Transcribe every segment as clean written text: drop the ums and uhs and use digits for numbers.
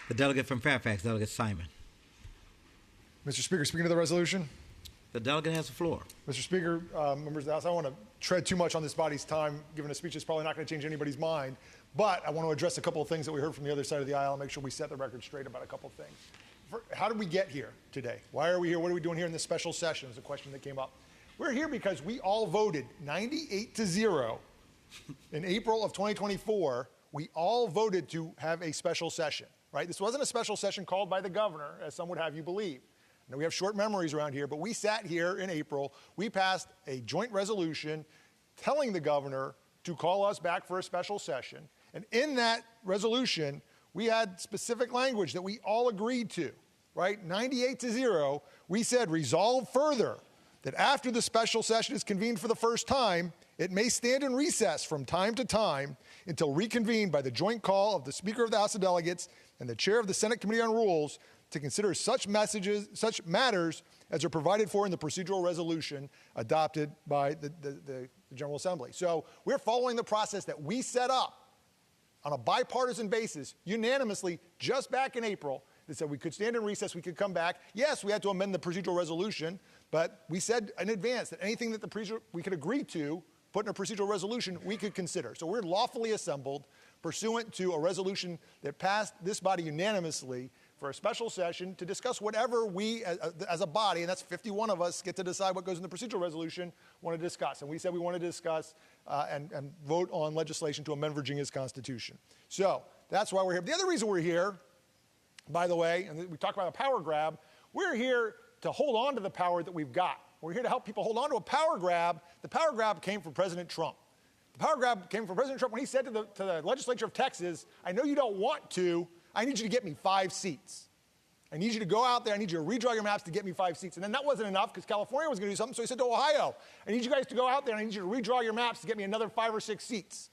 The delegate from Fairfax, Delegate Simon. Mr. Speaker, speaking to the resolution. The delegate has the floor. Mr. Speaker, members of the House, I don't want to tread too much on this body's time, given a speech that's probably not going to change anybody's mind. But I want to address a couple of things that we heard from the other side of the aisle and make sure we set the record straight about a couple of things. How did we get here today? Why are we here? What are we doing here in this special session is a question that came up. We're here because we all voted 98-0 in April of 2024. We all voted to have a special session, right? This wasn't a special session called by the governor, as some would have you believe. Now, we have short memories around here, but we sat here in April. We passed a joint resolution telling the governor to call us back for a special session. And in that resolution, we had specific language that we all agreed to, right? 98-0, we said, resolve further that after the special session is convened for the first time, it may stand in recess from time to time until reconvened by the joint call of the Speaker of the House of Delegates and the Chair of the Senate Committee on Rules to consider such matters as are provided for in the procedural resolution adopted by the General Assembly. So we're following the process that we set up on a bipartisan basis, unanimously, just back in April, that said we could stand in recess, we could come back. Yes, we had to amend the procedural resolution, but we said in advance that anything that we could agree to, put in a procedural resolution, we could consider. So we're lawfully assembled pursuant to a resolution that passed this body unanimously for a special session to discuss whatever we, as a body, and that's 51 of us, get to decide what goes in the procedural resolution, want to discuss. And we said we want to discuss and vote on legislation to amend Virginia's Constitution. So that's why we're here. The other reason we're here, by the way, and we talk about a power grab, we're here to hold on to the power that we've got. We're here to help people hold on to a power grab. The power grab came from President Trump. The power grab came from President Trump when he said to the legislature of Texas, I know you don't want to, I need you to get me 5 seats. I need you to go out there, I need you to redraw your maps to get me 5 seats. And then that wasn't enough because California was going to do something, so he said to Ohio, I need you guys to go out there and I need you to redraw your maps to get me another 5 or 6 seats.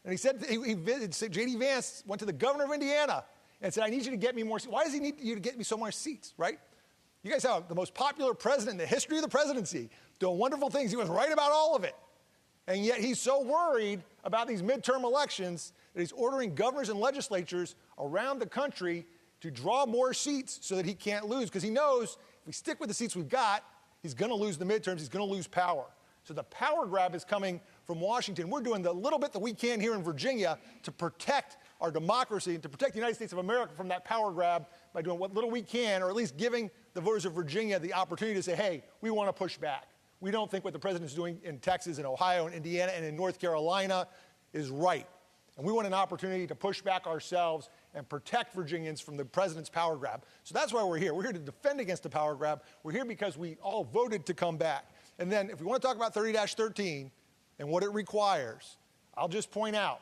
And he said, J.D. Vance went to the governor of Indiana and said, I need you to get me more seats. Why does he need you to get me so much seats, right? You guys have the most popular president in the history of the presidency, doing wonderful things. He was right about all of it. And yet he's so worried about these midterm elections that he's ordering governors and legislatures around the country to draw more seats so that he can't lose. Because he knows if we stick with the seats we've got, he's going to lose the midterms, he's going to lose power. So the power grab is coming from Washington. We're doing the little bit that we can here in Virginia to protect our democracy and to protect the United States of America from that power grab by doing what little we can, or at least giving the voters of Virginia the opportunity to say, hey, we want to push back. We don't think what the president's doing in Texas and Ohio and Indiana and in North Carolina is right. And we want an opportunity to push back ourselves and protect Virginians from the president's power grab. So that's why we're here. We're here to defend against the power grab. We're here because we all voted to come back. And then if we want to talk about 30-13 and what it requires, I'll just point out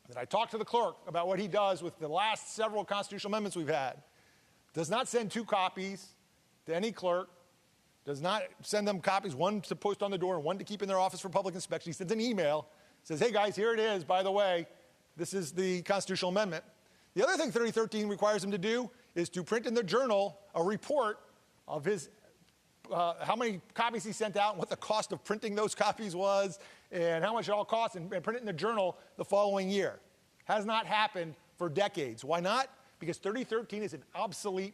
that I talked to the clerk about what he does with the last several constitutional amendments we've had. Does not send 2 copies to any clerk. Does not send them copies, one to post on the door and one to keep in their office for public inspection. He sends an email, says, hey guys, here it is, by the way, this is the constitutional amendment. The other thing 3013 requires him to do is to print in the journal a report of his, how many copies he sent out and what the cost of printing those copies was and how much it all costs, and print it in the journal the following year. Has not happened for decades. Why not? Because 3013 is an obsolete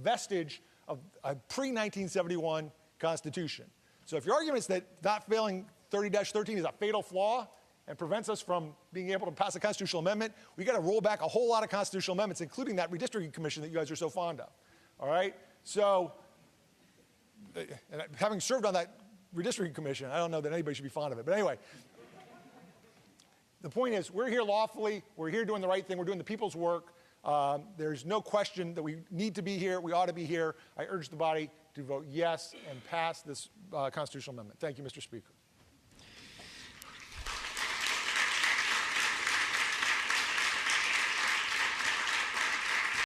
vestige of a pre-1971 Constitution. So if your argument is that not failing 30-13 is a fatal flaw and prevents us from being able to pass a constitutional amendment, we got to roll back a whole lot of constitutional amendments, including that redistricting commission that you guys are so fond of. All right? So, and having served on that redistricting commission, I don't know that anybody should be fond of it. But anyway, the point is, we're here lawfully. We're here doing the right thing. We're doing the people's work. There's no question that we need to be here. We ought to be here. I urge the body to vote yes and pass this constitutional amendment. Thank you, Mr. Speaker.